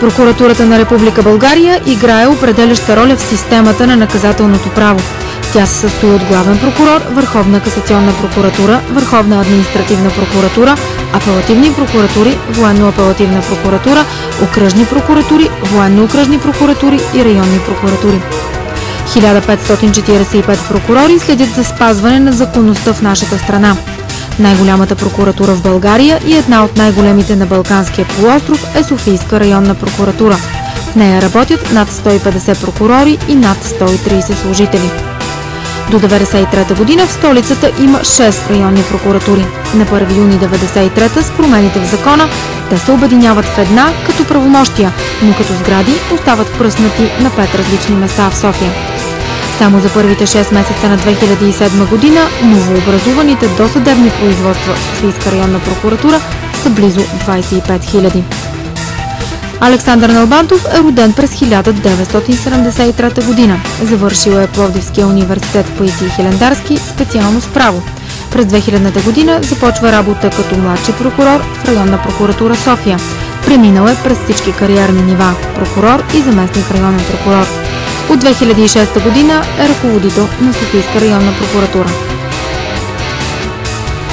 Прокуратурата на Република България играе определяща роля в системата на наказателното право. Тя се състои от главен прокурор, Върховна касационна прокуратура, Върховна административна прокуратура, апелативни прокуратури, военно-апелативна прокуратура, окръжни прокуратури, военно-окръжни прокуратури и районни прокуратури. 1545 прокурори следят за спазване на законността в нашата страна. Най-голямата прокуратура в България и една от най-големите на Балканския полуостров е Софийска районна прокуратура. В нея работят над 150 прокурори и над 130 служители. До 1993 година в столицата има 6 районни прокуратури. На 1 юни 1993 с промените в закона те се обединяват в една като правомощия, но като сгради остават пръснати на 5 различни места в София. Само за първите 6 месеца на 2007 година новообразуваните досъдебни производства в Софийска районна прокуратура са близо 25 000. Александър Налбантов е роден през 1973 година. Завършил е Пловдивския университет Паисий Хилендарски, специалност право. През 2000 година започва работа като младши прокурор в районна прокуратура София. Преминал е през всички кариерни нива – прокурор и заместник районен прокурор. От 2006 година е ръководител на Софийска районна прокуратура.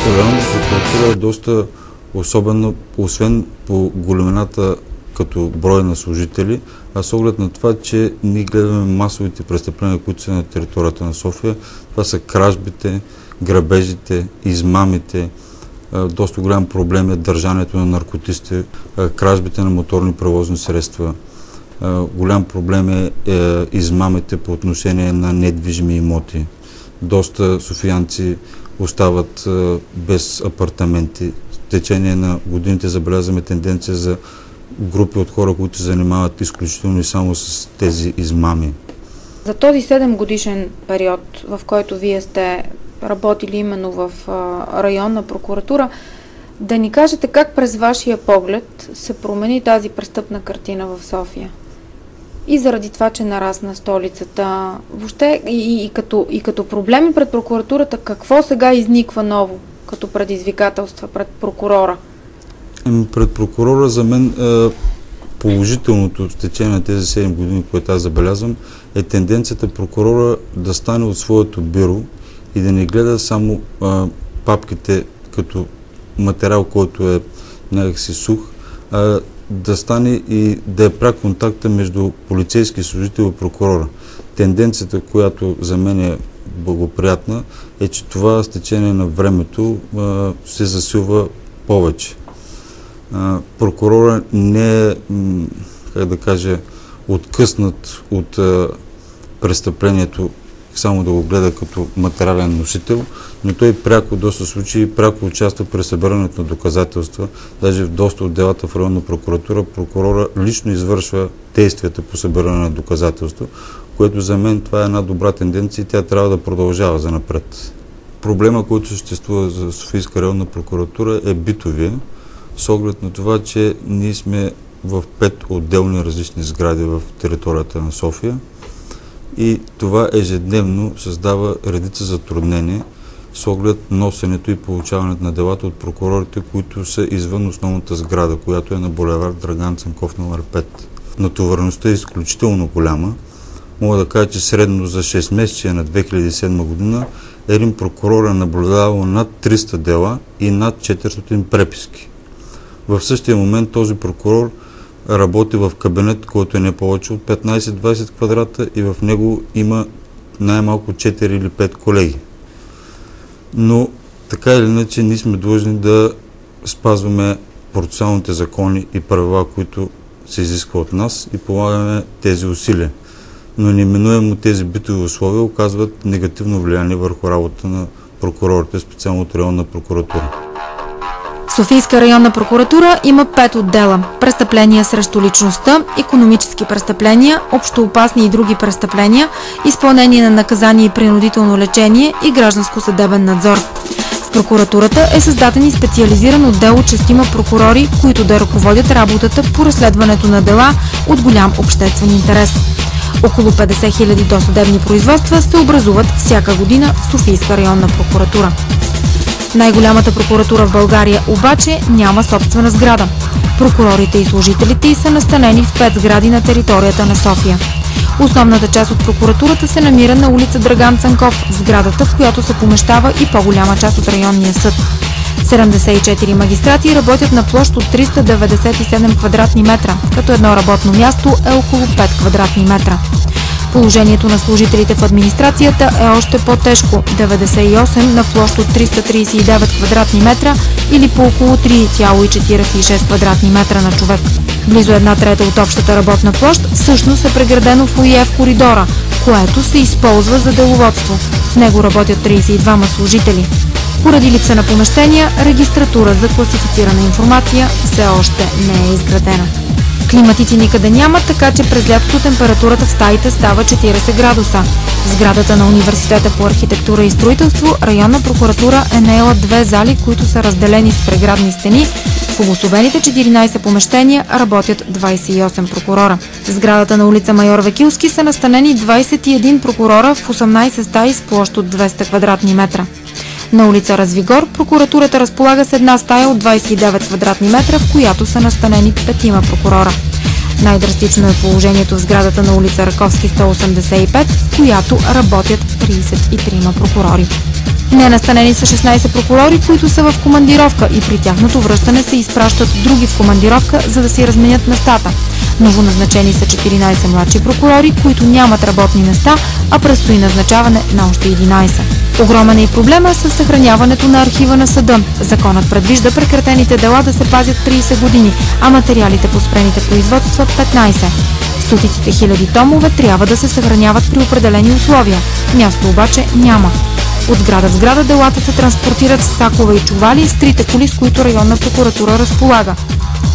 Районната прокуратура е доста особена, освен по големината като брой на служители, а с оглед на това, че ние гледаме масовите престъпления, които са на територията на София. Това са кражбите, грабежите, измамите. Доста голям проблем е държането на наркотиците, кражбите на моторни превозни средства. Голям проблем е измамите по отношение на недвижими имоти. Доста софиянци остават без апартаменти. В течение на годините забелязваме тенденция за групи от хора, които се занимават изключително и само с тези измами. За този 7-годишен период, в който вие сте работили именно в районна прокуратура, да ни кажете как през вашия поглед се промени тази престъпна картина в София? И заради това, че нарасна столицата, въобще и като проблеми пред прокуратурата, какво сега изниква ново като предизвикателства пред прокурора? Пред прокурора за мен положителното в течение на тези 7 години, което аз забелязвам, е тенденцията прокурора да стане от своето бюро и да не гледа само папките като материал, който е някакси сух, да стане и да е пряк контакта между полицейски служител и прокурора. Тенденцията, която за мен е благоприятна, е, че това с течение на времето се засилва повече. Прокурора не е, как да кажа, откъснат от престъплението, само да го гледа като материален носител, но той пряко, в доста случаи, пряко участва при събирането на доказателства. Даже в доста от делата в районна прокуратура прокурора лично извършва действията по събиране на доказателства, което за мен това е една добра тенденция и тя трябва да продължава за напред. Проблема, който съществува за Софийска районна прокуратура е битовия, с оглед на това, че ние сме в 5 отделни различни сгради в територията на София и това ежедневно създава редица затруднения с оглед носенето и получаването на делата от прокурорите, които са извън основната сграда, която е на булевард Драган Цанков номер 5. Натовареността е изключително голяма. Мога да кажа, че средно за 6 месеца на 2007 година един прокурор е наблюдавал над 300 дела и над 400 преписки. В същия момент този прокурор работи в кабинет, който е не повече от 15-20 квадрата и в него има най-малко 4 или 5 колеги. Но така или иначе ние сме длъжни да спазваме процесуалните закони и правила, които се изисква от нас и полагаме тези усилия. Но неминуемо тези битови условия оказват негативно влияние върху работа на прокурорите, специално от районна прокуратура. Софийска районна прокуратура има 5 отдела – престъпления срещу личността, икономически престъпления, общоопасни и други престъпления, изпълнение на наказание и принудително лечение и гражданско-съдебен надзор. В прокуратурата е създаден и специализиран отдел от 6 прокурори, които да ръководят работата по разследването на дела от голям обществен интерес. Около 50 000 досъдебни производства се образуват всяка година в Софийска районна прокуратура. Най-голямата прокуратура в България обаче няма собствена сграда. Прокурорите и служителите й са настанени в 5 сгради на територията на София. Основната част от прокуратурата се намира на улица Драган Цанков, сградата, в която се помещава и по-голяма част от районния съд. 74 магистрати работят на площ от 397 квадратни метра, като едно работно място е около 5 квадратни метра. Положението на служителите в администрацията е още по-тежко – 98 на площ от 339 квадратни метра или по около 3,46 квадратни метра на човек. Близо 1/3 от общата работна площ всъщност е преградено фоайе в коридора, което се използва за деловодство. В него работят 32 служители. Поради липса на помещения, регистратура за класифицирана информация все още не е изградена. Климатици никъде няма, така че през лятото температурата в стаите става 40 градуса. В сградата на Университета по архитектура и строителство районна прокуратура е наела 2 зали, които са разделени с преградни стени. В обособените 14 помещения работят 28 прокурора. В сградата на улица Майор Векилски са настанени 21 прокурора в 18 стаи с площ от 200 квадратни метра. На улица Развигор прокуратурата разполага с една стая от 29 квадратни метра, в която са настанени 5 прокурора. Най-драстично е положението в сградата на улица Раковски 185, в която работят 33 прокурори. Ненастанени са 16 прокурори, които са в командировка и при тяхното връщане се изпращат други в командировка, за да си разменят местата. Новоназначени са 14 младши прокурори, които нямат работни места, а предстои назначаване на още 11. Огромен е и проблема с съхраняването на архива на съда. Законът предвижда прекратените дела да се пазят 30 години, а материалите по спрените производства 15. Стотиците хиляди томове трябва да се съхраняват при определени условия. Място обаче няма. От сграда в сграда делата се транспортират с сакове и чували с 3 коли, с които районна прокуратура разполага.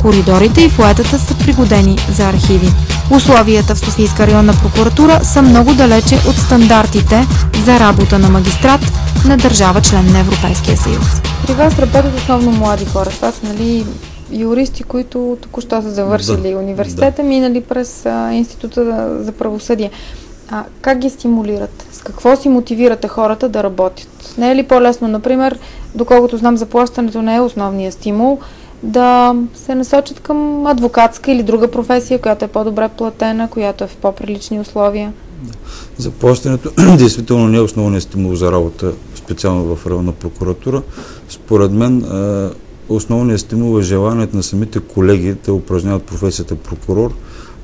Коридорите и фоетата са пригодени за архиви. Условията в Софийска районна прокуратура са много далече от стандартите за работа на магистрат на държава член на Европейския съюз. При вас работят основно млади хора. Това са юристи, които току-що са завършили университета, минали през Института за правосъдие. Как ги стимулират? С какво си мотивирате хората да работят? Не е ли по-лесно, например, доколкото знам, заплащането не е основния стимул, да се насочат към адвокатска или друга професия, която е по-добре платена, която е в по-прилични условия? Заплащането действително не е основният стимул за работа, специално в районна прокуратура. Според мен основният стимул е желанието на самите колеги да упражняват професията прокурор,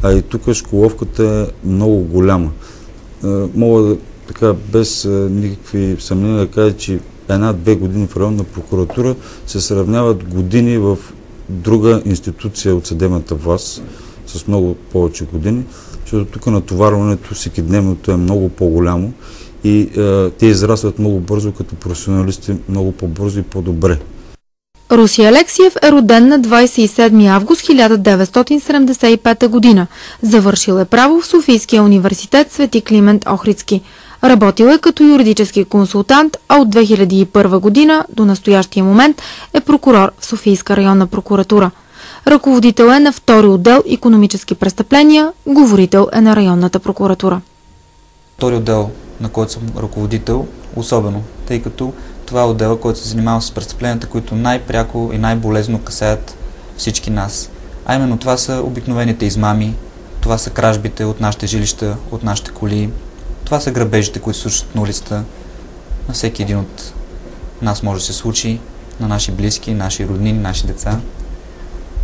а и тук школовката е много голяма. Мога да, така, без никакви съмнения да кажа, че 1-2 години в районна прокуратура се сравняват години в друга институция от съдебната власт с много повече години, защото тук натоварването всекидневното е много по-голямо и те израстват много бързо като професионалисти, много по-бързо и по-добре. Руси Алексиев е роден на 27 август 1975 година. Завършил е право в Софийския университет Свети Климент Охридски. Работил е като юридически консултант, а от 2001 година до настоящия момент е прокурор в Софийска районна прокуратура. Ръководител е на втори отдел икономически престъпления, говорител е на районната прокуратура. Втори отдел, на който съм ръководител, особено, тъй като това е отдел, който се занимава с престъпленията, които най-пряко и най-болезно касаят всички нас. А именно това са обикновените измами, това са кражбите от нашите жилища, от нашите коли, това са грабежите, които се случват на улицата. На всеки един от нас може да се случи, на наши близки, наши роднини, наши деца.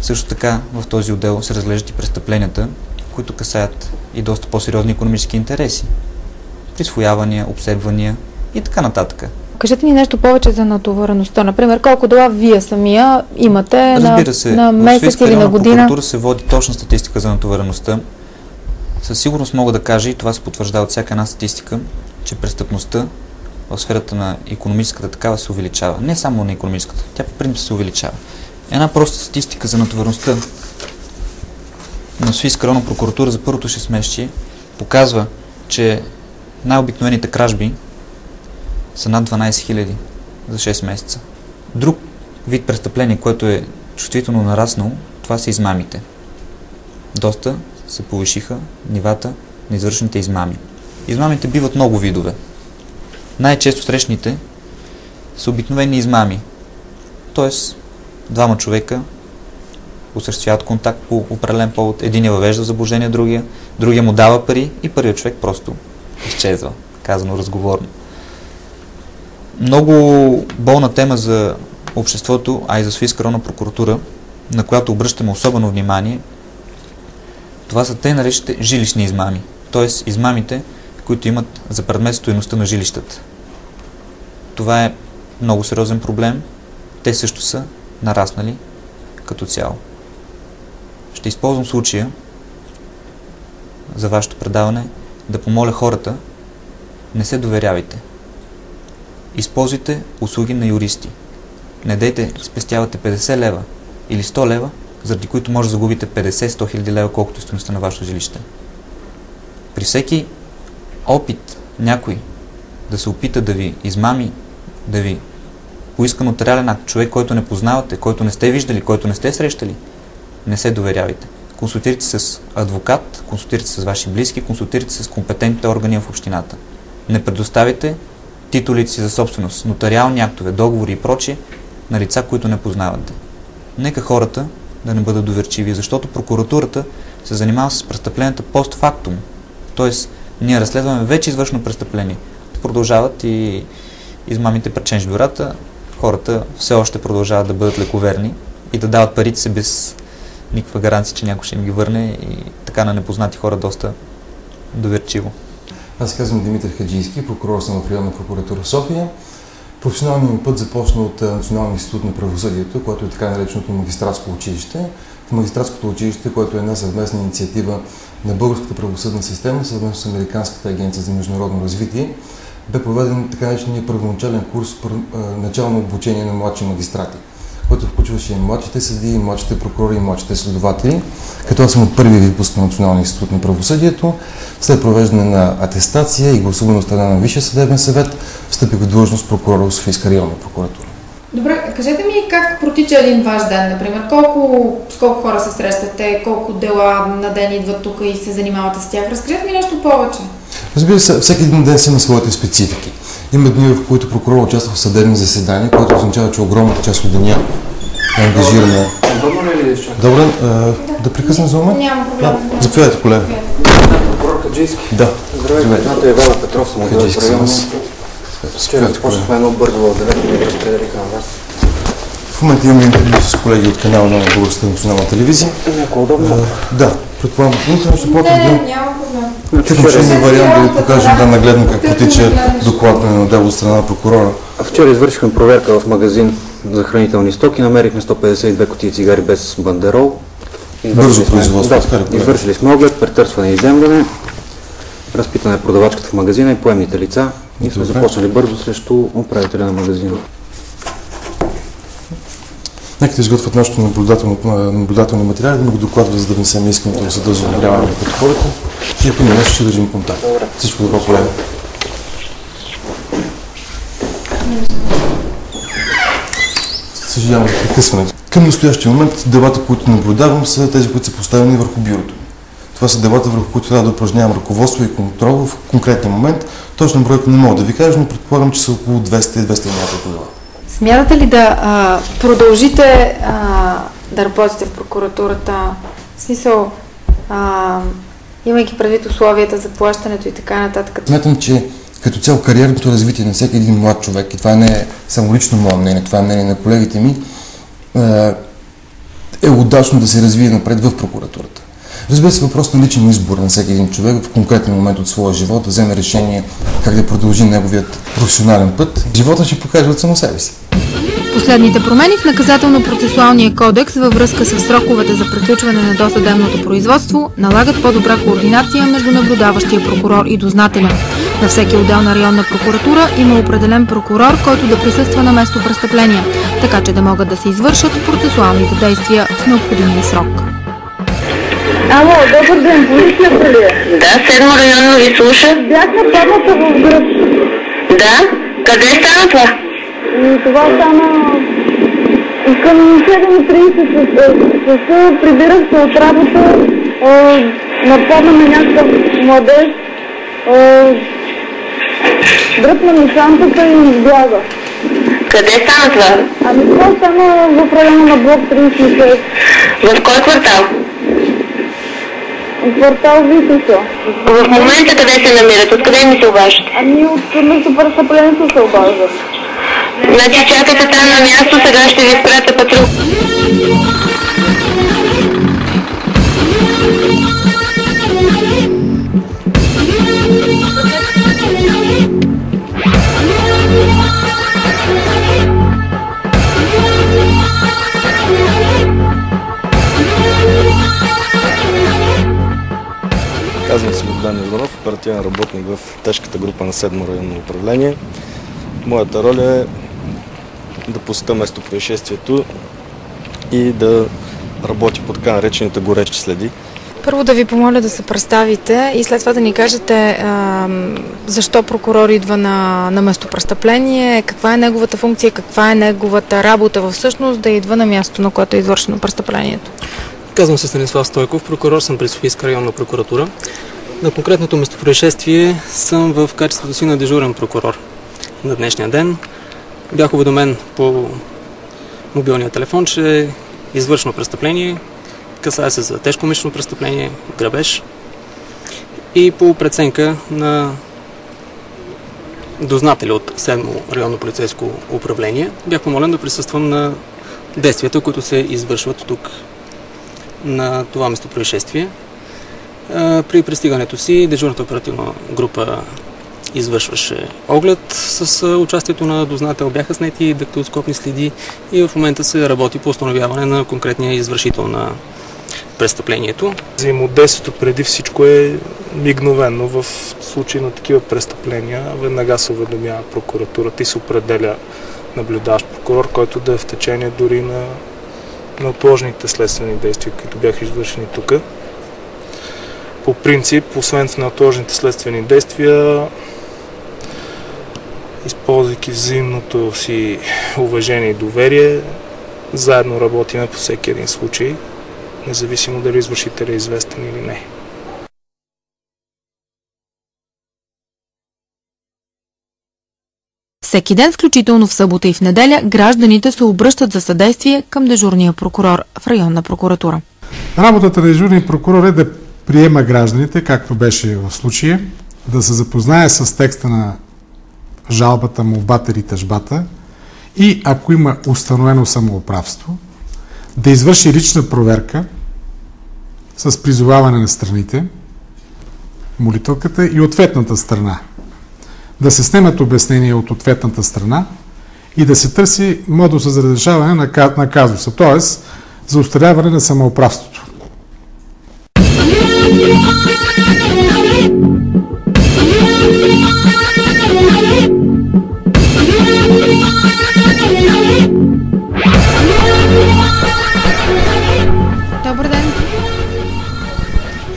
Също така в този отдел се разглеждат и престъпленията, които касаят и доста по-сериозни икономически интереси. Присвоявания, обсебвания и така нататък. Кажете ни нещо повече за натовареността. Например, колко дела вие самия имате на месец или на година? В прокуратура се води точна статистика за натовареността. Със сигурност мога да кажа, и това се потвърждава от всяка една статистика, че престъпността в сферата на икономическата такава се увеличава. Не само на икономическата, тя по принцип се увеличава. Една проста статистика за натовареността на Софийска районна прокуратура за първото 6-месечие показва, че най-обикновените кражби са над 12 000 за 6 месеца. Друг вид престъпление, който е чувствително нараснал, това са измамите. Доста се повишиха нивата на извършените измами. Измамите биват много видове. Най-често срещаните са обикновени измами. Тоест, двама човека осъществяват контакт по определен повод, единия въвежда в заблуждение другия му дава пари и първият човек просто изчезва, казано разговорно. Много болна тема за обществото, а и за Софийска районна прокуратура, на която обръщаме особено внимание, това са те наречените жилищни измами, т.е. измамите, които имат за предмет стойността на жилищата. Това е много сериозен проблем. Те също са нараснали като цяло. Ще използвам случая за вашето предаване да помоля хората: не се доверявайте. Използвайте услуги на юристи. Не дейте спестявате 50 лева или 100 лева, заради които може да загубите 50-100 хиляди лева, колкото е стойността на вашето жилище. При всеки опит някой да се опита да ви измами, да ви поиска нотариален акт, човек, който не познавате, който не сте виждали, който не сте срещали, не се доверявайте. Консултирайте с адвокат, консултирайте с ваши близки, консултирайте с компетентните органи в общината. Не предоставяйте титулите си за собственост, нотариални актове, договори и прочие на лица, които не познавате. Нека хората да не бъдат доверчиви, защото прокуратурата се занимава с престъпленията постфактум. Тоест, ние разследваме вече извършено престъпление. Продължават и измамите пред ченжбюрата, хората все още продължават да бъдат лековерни и да дават парите си без никаква гаранция, че някой ще им ги върне, и така на непознати хора доста доверчиво. Аз казвам Димитър Хаджийски, прокурор съм в районна прокуратура в София. Професионалният ми път започна от Националния институт на правосъдието, което е така нареченото магистратско училище. В магистратското училище, което е една съвместна инициатива на българската правосъдна система, съвместно с Американската агенция за международно развитие, бе проведен така наречения първоначален курс начално обучение на младши магистрати, който включваше и младшите съдии, и младшите прокурори, и младшите следователи. Като аз съм от първия випуск на Националния институт на правосъдието, след провеждане на атестация и гласуване от страна на Висшия съдебен съвет, встъпих в длъжност прокурор в Софийска районна прокуратура. Добре, кажете ми как протича един ваш ден, например. С колко хора се срещате, колко дела на ден идват тук и се занимавате с тях? Разкажете ми нещо повече. Разбира се, всеки един ден си има своите специфики. Има дни, в които прокурор участва в съдебни заседания, което означава, че огромната част от деня е ангажирана. Удобно ли е да изчакам? Добре, да прекъснем за момент? Няма проблем. Заповядайте, колега. Прокурор Хаджийски. Да. Здравейте, имената е Вало Петров, съм отдел в района. Вчера започнахме едно бързо в 9 минути, разпределиха на вас. В момента имаме интервю с колеги от канала на Българската национална телевизия. Някой удобно? Да, предполагам, ще платим да... Няма проблем. Техничен вариант да ви покажем нагледно как протича докладване на дело от страна на прокурора. Вчера извършихме проверка в магазин за хранителни стоки, намерихме 152 кутии цигари без бандерол. Бързо производство. Да, извършили сме оглед, претърсване и изземване, разпитане на продавачката в магазина и поемните лица и сме започнали бързо срещу управителя на магазина. Нека да изготвят нашето наблюдателни материали, да ми го докладва, за да внесем искането за съда за одобряване на протоколите. И ако има нещо, ще държим контакт. Всичко добро, колега. Съжалявам за прекъсването. Към настоящия момент делата, които наблюдавам, са тези, които са поставени върху бюрото. Това са делата, върху които трябва да упражнявам ръководство и контрол в конкретния момент. Точна бройка не мога да ви кажа, но предполагам, че са около 200 и 200 няколко дела. Смятате ли да продължите да работите в прокуратурата? В смисъл, имайки предвид условията за плащането и така нататък? Смятам, че като цяло кариерното развитие на всеки един млад човек, и това не е само лично мое мнение, това е мнение на колегите ми, е удачно да се развие напред в прокуратурата. Разбира се, въпрос на личен избор на всеки един човек в конкретен момент от своя живот да вземе решение как да продължи неговият професионален път. Живота ще покаже от само себе си. Последните промени в наказателно-процесуалния кодекс във връзка с сроковете за приключване на досъдебното производство налагат по-добра координация между наблюдаващия прокурор и дознателя. На всеки отделна районна прокуратура има определен прокурор, който да присъства на место престъпления, така че да могат да се извършат процесуалните действия в необходимия срок. Ало, добър ден, полицията ли е? Да, 7 районно ви слуша. Бях нападната в гръб. Да? Къде стана това? Това стана към 7:30 часа, прибирах се от работа, нападна ме някакъв младеж, дръпна ми шантата и избяга. Къде стана това? Ами това стана в района на блок 36. В кой квартал? Квартал Висоша. В момента къде се намират? Откъде ми се обаждате? Ами от местопрестъплението се обаждат. Значи чакайте там на място, сега ще ви изпратя патрул. Казвам се Богдан Иванов, оперативен работник в тежката група на 7-мо районно управление. Моята роля е да посетя место происшествието и да работи по така наречените горещи следи. Първо да ви помоля да се представите и след това да ни кажете защо прокурор идва на местопрестъпление, каква е неговата функция, каква е неговата работа всъщност да идва на място, на което е извършено престъплението. Казвам се Станислав Стойков, прокурор съм при Софийска районна прокуратура. На конкретното местопроизшествие съм в качеството си на дежурен прокурор на днешния ден. Бях уведомен по мобилния телефон, че е извършено престъпление. Касае се за тежко умишлено престъпление, грабеж. И по преценка на дознатели от 7-мо районно полицейско управление бях помолен да присъствам на действията, които се извършват тук на това местопроизшествие. При пристигането си дежурната оперативна група извършваше оглед с участието на дознател, бяха снети дактилоскопни следи и в момента се работи по установяване на конкретния извършител на престъплението. Взаимодействието преди всичко е мигновено. В случай на такива престъпления веднага се уведомява прокуратурата и се определя наблюдаващ прокурор, който да е в течение дори на неотложните следствени действия, които бяха извършени тук. По принцип, освен в неотложните следствени действия, използвайки взаимното си уважение и доверие, заедно работим по всеки един случай, независимо дали извършителят е известен или не. Всеки ден, включително в събота и в неделя, гражданите се обръщат за съдействие към дежурния прокурор в районна прокуратура. Работата на дежурния прокурор е да приема гражданите, както беше в случая, да се запознае с текста на жалбата, молбата или тъжбата и, ако има установено самоуправство, да извърши лична проверка с призоваване на страните, молителката и ответната страна. Да се снемат обяснения от ответната страна и да се търси модуса за разрешаване на казуса, т.е. за устраняване на самоуправството. Добър ден!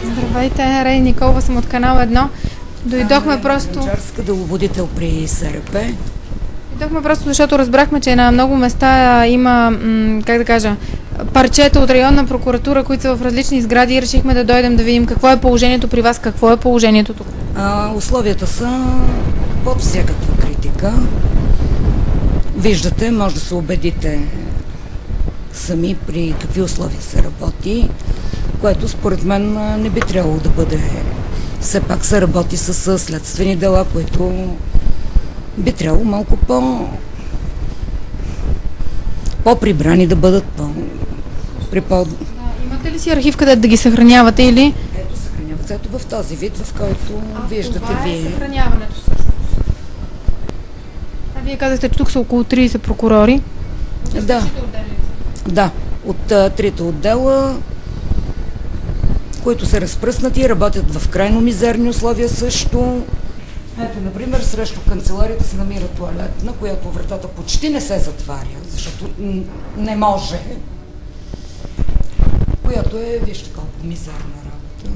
Здравейте, Рей Николова съм от канал 1. Дойдохме просто... Чарска деловодител при СРП. Дойдохме просто защото разбрахме, че на много места има, парчета от районна прокуратура, които са в различни сгради и решихме да дойдем да видим какво е положението при вас, какво е положението тук. Условията са под всякаква критика. Виждате, може да се убедите сами при какви условия се работи, което според мен не би трябвало да бъде. Все пак се работи с следствени дела, които би трябвало малко по-прибрани да бъдат, Имате ли си архив, къде да ги съхранявате или? Ето, съхраняват се в този вид, в който виждате вие. Това е съхраняването всъщност. Вие казахте, че тук са около 30 прокурори. Да, от трите отдела, които са разпръснати, работят в крайно мизерни условия също. Ето, например, срещу канцеларията се намира тоалетна, която вратата почти не се затваря, защото не може, която е, вижте колко мизерна работа.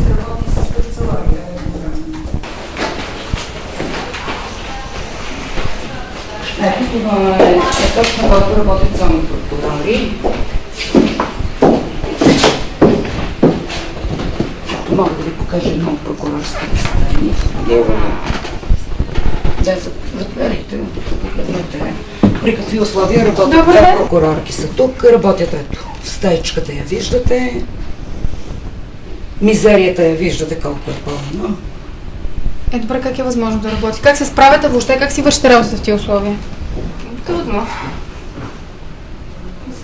Се работи с канцелария. Ето, това е точно, когато работят само прокурори. Мога да ви покажа едно от прокурорските страни. Да, заповядайте. При какви условия работят? Две прокурорки са тук, работят ето. Стаичката я виждате. Мизерията я виждате колко е пълна. Добре, как е възможно да работи? Как се справяте въобще? Как си вършите работа в тези условия? Трудно.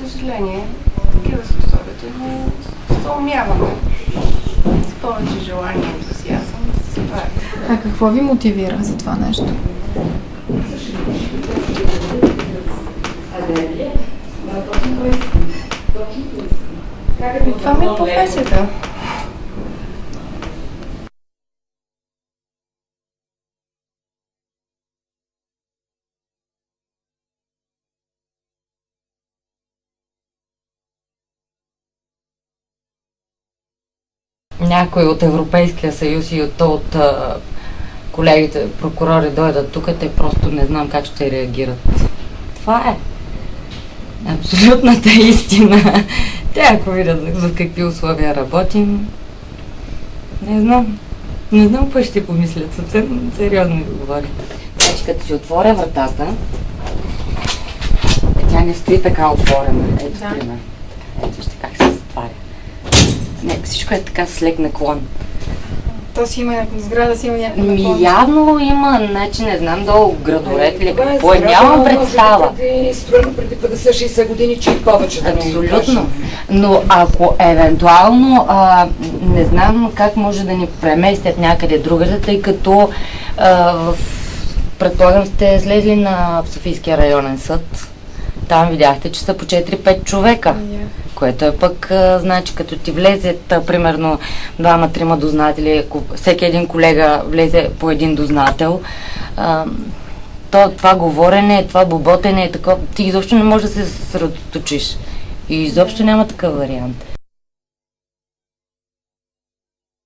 За съжаление, такива са условията, но се умяваме. С повече желание и ентусиазъм да се справим. А какво ви мотивира за това нещо? Това ми е професията. Някой от Европейския съюз и от колегите прокурори дойдат тук, те просто не знам как ще реагират. Това е абсолютната истина. Те ако видят за какви условия работим, не знам. Не знам какво ще помислят. Съвсем сериозно го говоря. Значи като си отворя вратата, тя не стои така отворена. Ето, пример. Ето ще как се затваря. Не, всичко е така с лек наклон. То си има някаква сграда, си има някаква наклон. Явно има, значи не знам долу градоред или какво е, нямам представа. Строено преди 50-60 години, че и повече да не е. Абсолютно. Но ако евентуално, не знам как може да ни преместят някъде другаде, тъй като предполагам сте слезли на Софийския районен съд. Там видяхте, че са по 4-5 човека. Което е пък, значи, като ти влезет, примерно, 2-3 дознатели, ако всеки един колега влезе по един дознател, това говорене, това боботене е такова, ти изобщо не можеш да се съсредоточиш. И изобщо няма такъв вариант.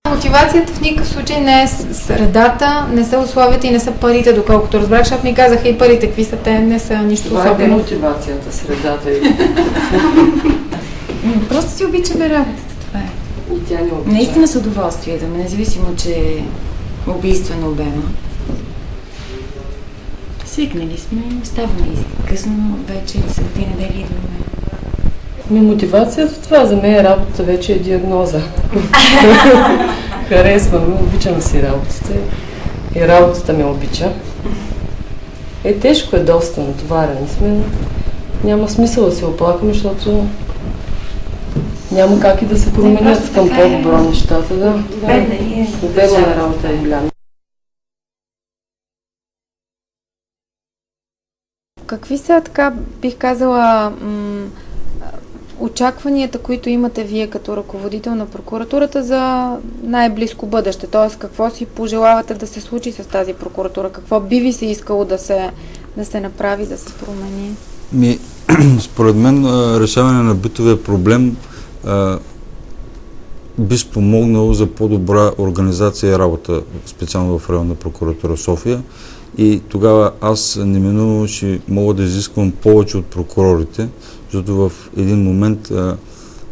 Мотивацията в никакъв случай не е средата, не са условията и не са парите, доколкото разбрах, защото ми казаха и парите, какви са те, не са нищо особено. Това е мотивацията, средата и... Просто си обичаме работата, това е. И тя не обича. Наистина с удоволствие, да, независимо, че е убийствено обема. Свикнали сме, ставаме късно, вече са 3 недели идваме. Мотивацията това за мен работата вече е диагноза. Харесвам, обичам си работата и работата ме обича. Тежко е доста, натоварени сме. Няма смисъл да се оплакаме, защото няма как и да се променят към по-добро нещата. Да. Обема на работа е голяма. Какви са, така бих казала, очакванията, които имате вие като ръководител на прокуратурата за най-близко бъдеще? Т.е. какво си пожелавате да се случи с тази прокуратура? Какво би ви се искало да се направи, да се промени? Според мен решаване на битовия проблем би спомогнало за по-добра организация и работа, специално в районна прокуратура София. И тогава аз неминуемо ще мога да изисквам повече от прокурорите, защото в един момент,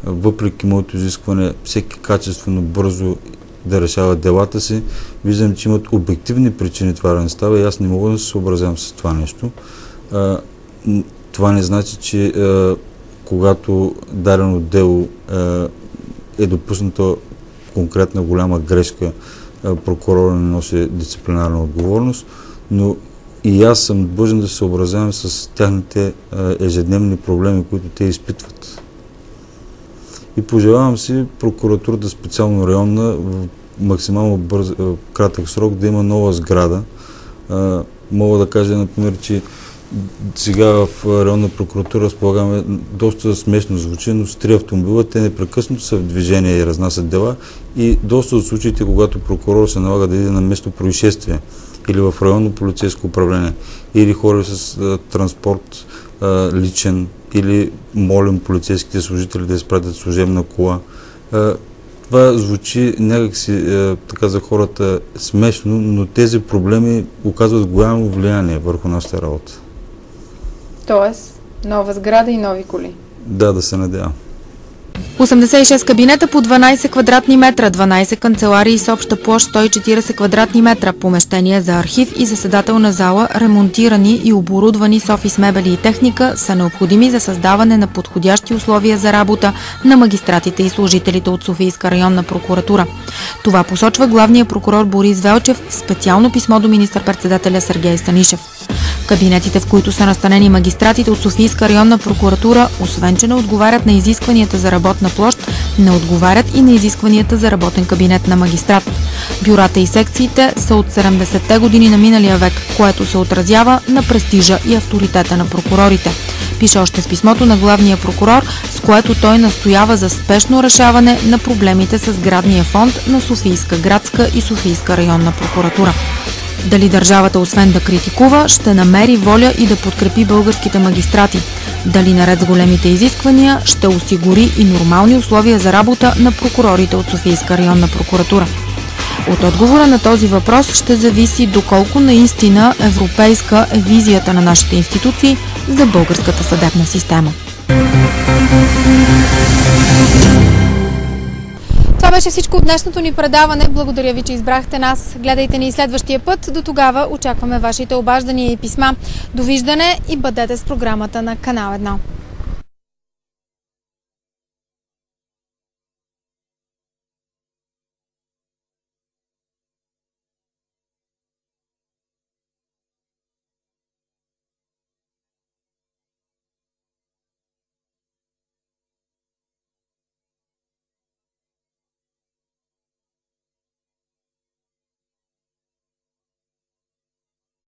въпреки моето изискване, всеки качествено, бързо да решава делата си, виждам, че имат обективни причини това да не става и аз не мога да се съобразявам с това нещо. Това не значи, че когато дадено дело е допусната конкретна голяма грешка, прокурора не носи дисциплинарна отговорност, но и аз съм длъжен да се съобразявам с тяхните ежедневни проблеми, които те изпитват. И пожелавам си прокуратурата, специално районна, в максимално кратък срок да има нова сграда. Мога да кажа, например, че сега в районна прокуратура разполагаме, доста смешно звучи, но с 3 автомобила, те непрекъснато са в движение и разнасят дела и доста от случаите, когато прокурор се налага да иде на место происшествие или в районно полицейско управление, или хора с транспорт личен, или молим полицейските служители да изпратят служебна кола. Това звучи някакси така за хората смешно, но тези проблеми оказват голямо влияние върху нашата работа. Тоест, нова сграда и нови коли. Да, да се надявам. 86 кабинета по 12 квадратни метра, 12 канцеларии с обща площ 140 квадратни метра, помещения за архив и заседателна зала, ремонтирани и оборудвани с офис мебели и техника, са необходими за създаване на подходящи условия за работа на магистратите и служителите от Софийска районна прокуратура. Това посочва главният прокурор Борис Велчев в специално писмо до министър-председателя Сергей Станишев. Кабинетите, в които са настанени магистратите от Софийска районна прокуратура, освен че не отговарят на изискванията за работна площ, не отговарят и на изискванията за работен кабинет на магистрат. Бюрата и секциите са от 70-те години на миналия век, което се отразява на престижа и авторитета на прокурорите. Пише още в писмото на главния прокурор, с което той настоява за спешно решаване на проблемите с сградния фонд на Софийска градска и Софийска районна прокуратура. Дали държавата, освен да критикува, ще намери воля и да подкрепи българските магистрати? Дали наред с големите изисквания ще осигури и нормални условия за работа на прокурорите от Софийска районна прокуратура? От отговора на този въпрос ще зависи доколко наистина европейска е визията на нашите институции за българската съдебна система. Това беше всичко от днешното ни предаване. Благодаря ви, че избрахте нас. Гледайте ни и следващия път. До тогава очакваме вашите обаждания и писма. Довиждане и бъдете с програмата на Канал 1.